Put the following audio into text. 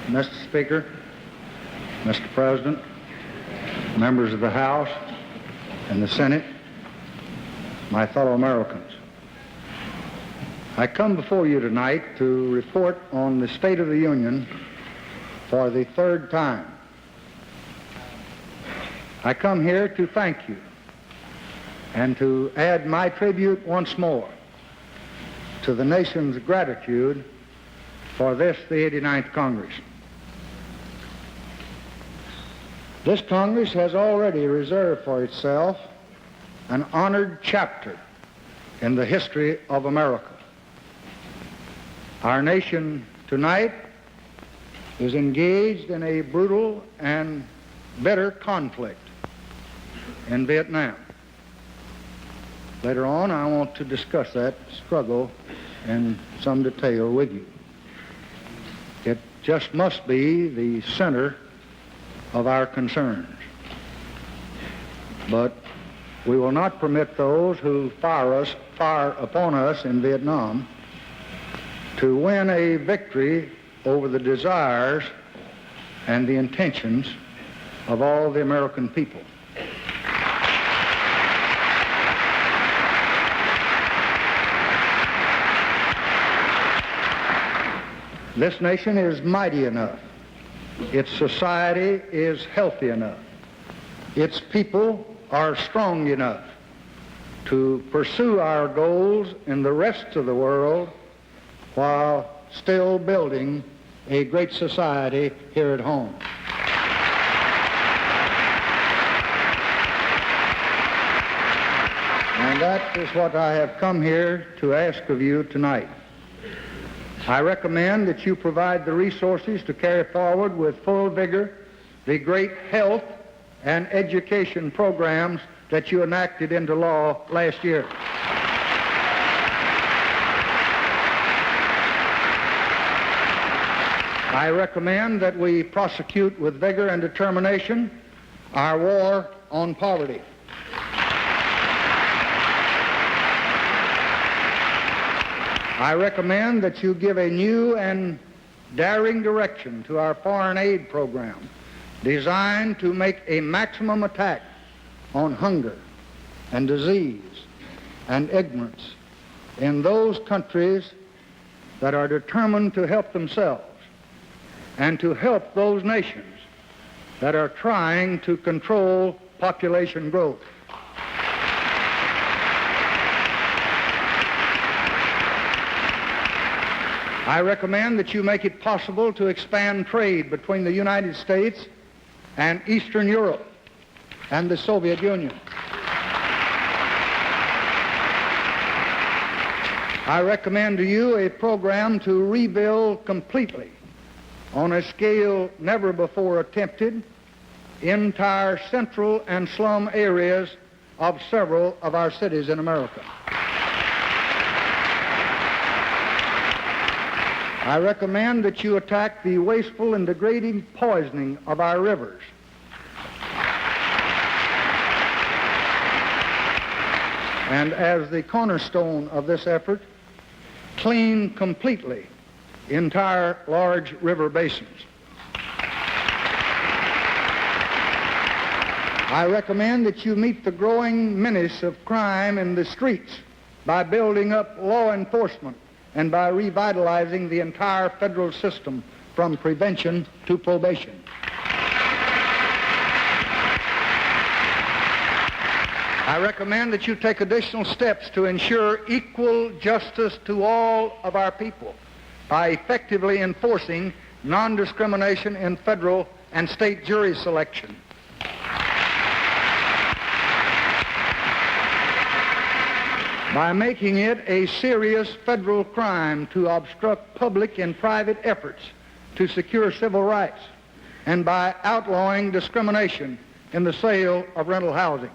Mr. Speaker, Mr. President, members of the House and the Senate, my fellow Americans, I come before you tonight to report on the State of the Union for the third time. I come here to thank you and to add my tribute once more to the nation's gratitude for this, the 89th Congress. This Congress has already reserved for itself an honored chapter in the history of America. Our nation tonight is engaged in a brutal and bitter conflict in Vietnam. Later on, I want to discuss that struggle in some detail with you. It just must be the center of our concerns. But we will not permit those who fire upon us in Vietnam to win a victory over the desires and the intentions of all the American people. This nation is mighty enough. Its society is healthy enough. Its people are strong enough to pursue our goals in the rest of the world while still building a great society here at home. And that is what I have come here to ask of you tonight. I recommend that you provide the resources to carry forward with full vigor the great health and education programs that you enacted into law last year. I recommend that we prosecute with vigor and determination our war on poverty. I recommend that you give a new and daring direction to our foreign aid program designed to make a maximum attack on hunger and disease and ignorance in those countries that are determined to help themselves and to help those nations that are trying to control population growth. I recommend that you make it possible to expand trade between the United States and Eastern Europe and the Soviet Union. I recommend to you a program to rebuild completely, on a scale never before attempted, entire central and slum areas of several of our cities in America. I recommend that you attack the wasteful and degrading poisoning of our rivers. And as the cornerstone of this effort, clean completely entire large river basins. I recommend that you meet the growing menace of crime in the streets by building up law enforcement and by revitalizing the entire federal system from prevention to probation. I recommend that you take additional steps to ensure equal justice to all of our people by effectively enforcing non-discrimination in federal and state jury selection. By making it a serious federal crime to obstruct public and private efforts to secure civil rights, and by outlawing discrimination in the sale of rental housing.